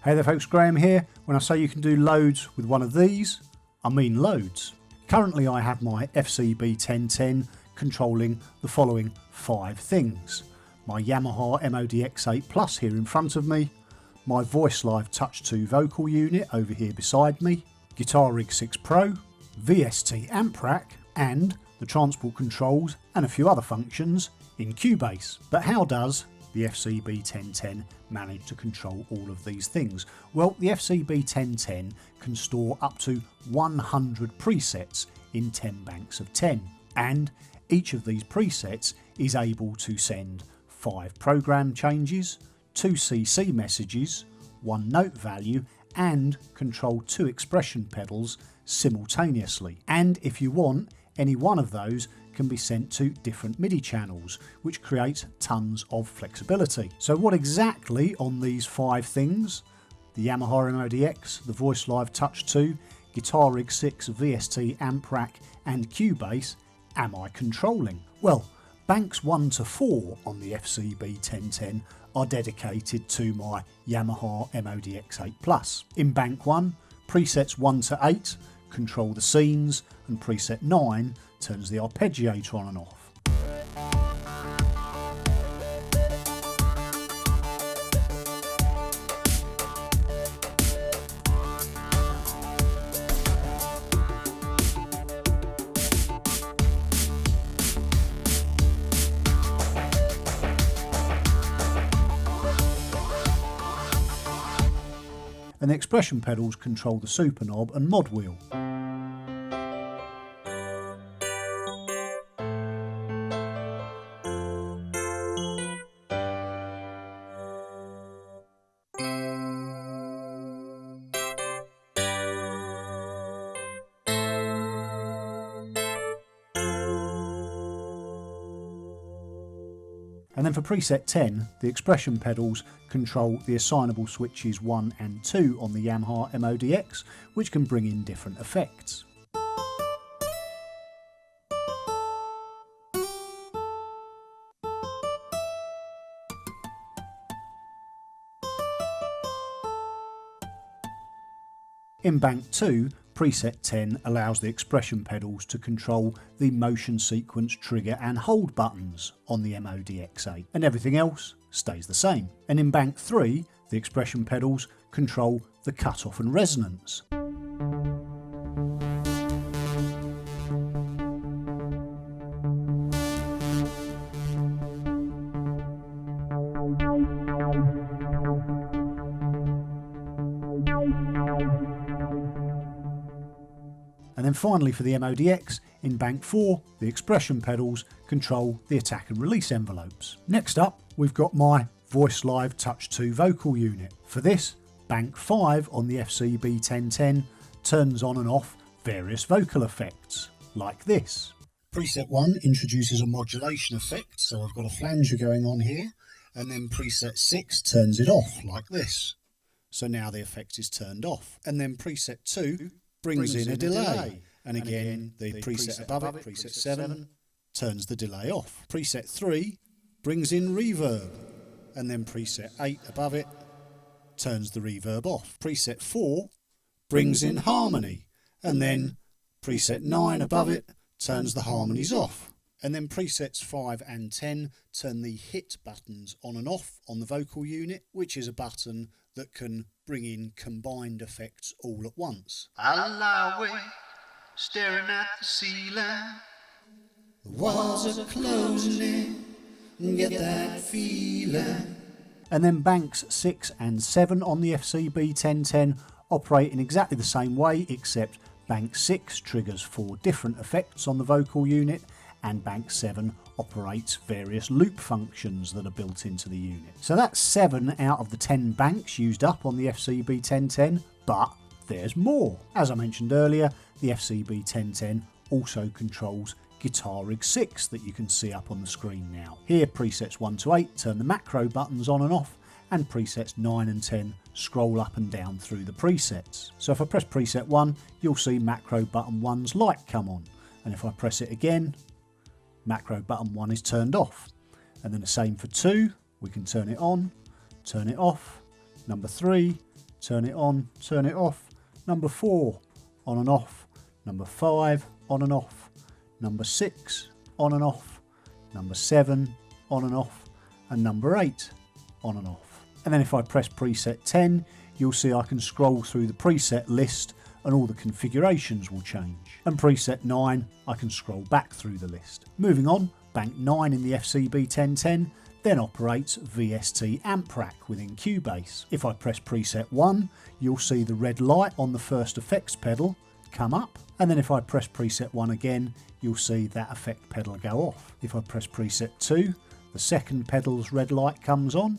Hey there folks, Graham here. When I say you can do loads with one of these, I mean loads. Currently I have my FCB1010 controlling the following 5 things. My Yamaha MODX8 Plus here in front of me, my Voice Live Touch 2 vocal unit over here beside me, Guitar Rig 6 Pro, VST amp rack, and the transport controls and a few other functions in Cubase. But how does the FCB1010 manage to control all of these things? Well, the FCB1010 can store up to 100 presets in 10 banks of 10, and each of these presets is able to send 5 program changes, 2 CC messages, 1 note value, and control 2 expression pedals simultaneously. And if you want, any one of those can be sent to different MIDI channels, which creates tons of flexibility. So what exactly on these 5 things, the Yamaha MODX, the Voice Live Touch 2, Guitar Rig 6, VST amp rack and Cubase, am I controlling? Well, banks 1 to 4 on the FCB1010 are dedicated to my Yamaha MODX8 Plus. In bank 1, presets 1 to 8 control the scenes, and preset 9 turns the arpeggiator on and off. And the expression pedals control the super knob and mod wheel. And then for preset 10, the expression pedals control the assignable switches 1 and 2 on the Yamaha MODX, which can bring in different effects. In bank 2, preset 10 allows the expression pedals to control the motion sequence, trigger and hold buttons on the MODX8, and everything else stays the same. And in bank 3, the expression pedals control the cutoff and resonance. And then finally for the MODX, in bank 4, the expression pedals control the attack and release envelopes. Next up, we've got my Voice Live Touch 2 vocal unit. For this, bank 5 on the FCB1010 turns on and off various vocal effects, like this. Preset 1 introduces a modulation effect, so I've got a flanger going on here, and then preset 6 turns it off, like this. So now the effect is turned off. And then preset 2 brings in a delay, and again the preset above it, preset 7, turns the delay off. Preset 3 brings in reverb, and then preset 8 above it turns the reverb off. Preset 4 brings in harmony, and then preset 9 above it turns the harmonies off. And then presets 5 and 10 turn the hit buttons on and off on the vocal unit, which is a button that can bring in combined effects all at once. I lie awake, staring at the ceiling. The walls are closing in, get that feeling. And then banks 6 and 7 on the FCB1010 operate in exactly the same way, except bank 6 triggers 4 different effects on the vocal unit, and bank 7 operates various loop functions that are built into the unit. So that's 7 out of the 10 banks used up on the FCB1010, but there's more. As I mentioned earlier, the FCB1010 also controls Guitar Rig 6 that you can see up on the screen now. Here presets 1 to 8 turn the macro buttons on and off, and presets 9 and 10 scroll up and down through the presets. So if I press preset 1, you'll see macro button 1's light come on, and if I press it again, macro button 1 is turned off. And then the same for 2, we can turn it on, turn it off, number 3, turn it on, turn it off. Number 4, on and off. Number 5, on and off. Number 6, on and off. Number 7, on and off. And number 8, on and off. And then if I press preset 10, you'll see I can scroll through the preset list and all the configurations will change. And preset 9, I can scroll back through the list. Moving on, bank 9 in the FCB1010 then operates VST amp rack within Cubase. If I press preset 1, you'll see the red light on the first effects pedal come up, and then if I press preset 1 again, you'll see that effect pedal go off. If I press preset 2, the second pedal's red light comes on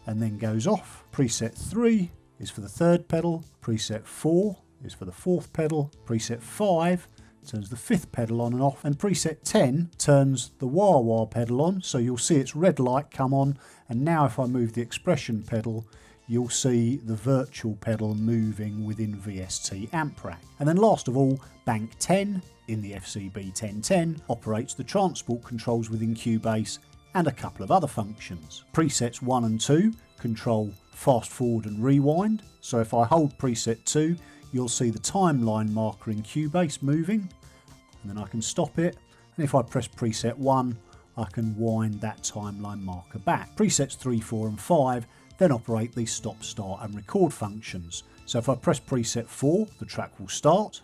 and then goes off. Preset 3 is for the third pedal, preset 4 is for the fourth pedal, preset 5 turns the fifth pedal on and off, and preset 10 turns the wah-wah pedal on, so you'll see its red light come on, and now if I move the expression pedal, you'll see the virtual pedal moving within VST amp rack. And then last of all, bank 10 in the FCB1010 operates the transport controls within Cubase and a couple of other functions. Presets 1 and 2 control fast forward and rewind, so if I hold preset 2, you'll see the timeline marker in Cubase moving, and then I can stop it, and if I press preset 1, I can wind that timeline marker back. Presets 3, 4 and 5 then operate the stop, start and record functions. So if I press preset 4, the track will start,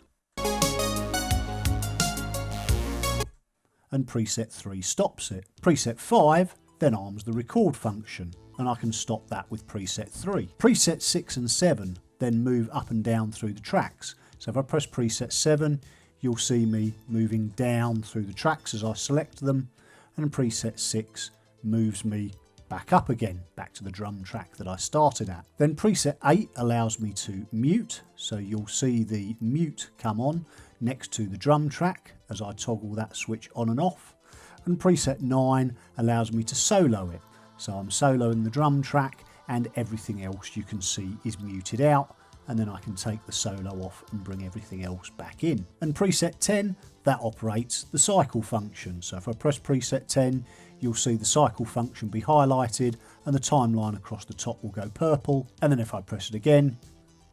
and preset 3 stops it. Preset 5 then arms the record function, and I can stop that with preset 3. Presets 6 and 7 then move up and down through the tracks. So if I press preset 7, you'll see me moving down through the tracks as I select them, and preset 6 moves me back up again, back to the drum track that I started at. Then preset 8 allows me to mute, so you'll see the mute come on next to the drum track as I toggle that switch on and off. And preset 9 allows me to solo it, so I'm soloing the drum track and everything else you can see is muted out, and then I can take the solo off and bring everything else back in. And preset 10, that operates the cycle function. So if I press preset 10, you'll see the cycle function be highlighted and the timeline across the top will go purple, and then if I press it again,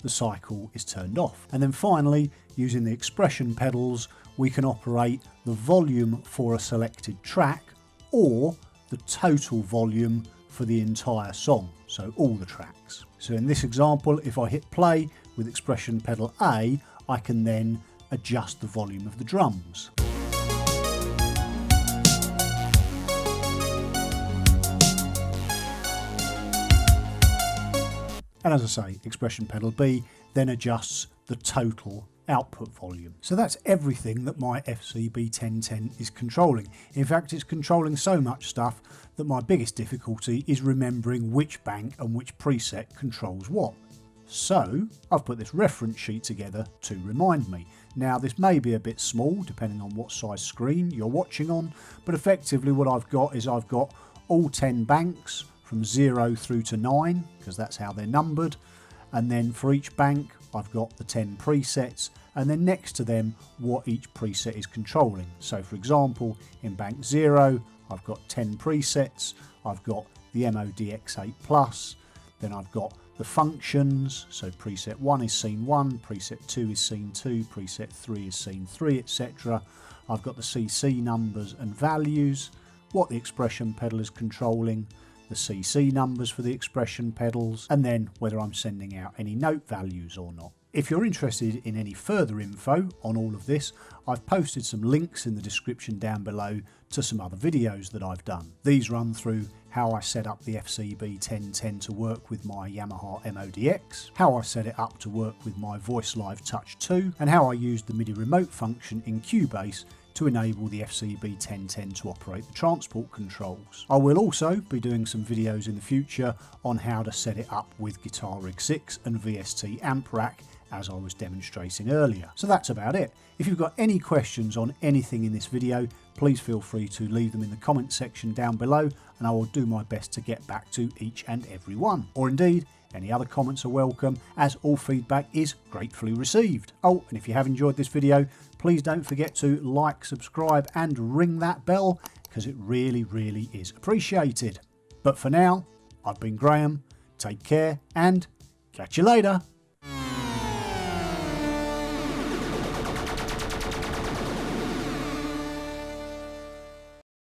the cycle is turned off. And then finally, using the expression pedals, we can operate the volume for a selected track or the total volume for the entire song, so all the tracks. So in this example, if I hit play with expression pedal A, I can then adjust the volume of the drums. And as I say, expression pedal B then adjusts the total output volume. So that's everything that my FCB1010 is controlling. In fact, it's controlling so much stuff that my biggest difficulty is remembering which bank and which preset controls what. So I've put this reference sheet together to remind me. Now this may be a bit small depending on what size screen you're watching on, but effectively what I've got is I've got all 10 banks from 0 through to 9, because that's how they're numbered, and then for each bank I've got the 10 presets, and then next to them what each preset is controlling. So for example, in bank 0 I've got 10 presets, I've got the MODX8 Plus, then I've got the functions, so preset 1 is scene 1, preset 2 is scene 2, preset 3 is scene 3, etc. I've got the CC numbers and values, what the expression pedal is controlling, the CC numbers for the expression pedals, and then whether I'm sending out any note values or not. If you're interested in any further info on all of this, I've posted some links in the description down below to some other videos that I've done. These run through how I set up the FCB1010 to work with my Yamaha MODX, how I set it up to work with my Voice Live Touch 2, and how I used the MIDI remote function in Cubase to enable the FCB1010 to operate the transport controls. I will also be doing some videos in the future on how to set it up with Guitar Rig 6 and VST amp rack, as I was demonstrating earlier. So that's about it. If you've got any questions on anything in this video, please feel free to leave them in the comment section down below, and I will do my best to get back to each and every one. Or indeed, any other comments are welcome, as all feedback is gratefully received. Oh, and if you have enjoyed this video, please don't forget to like, subscribe and ring that bell, because it really, really is appreciated. But for now, I've been Graham, take care and Catch you later.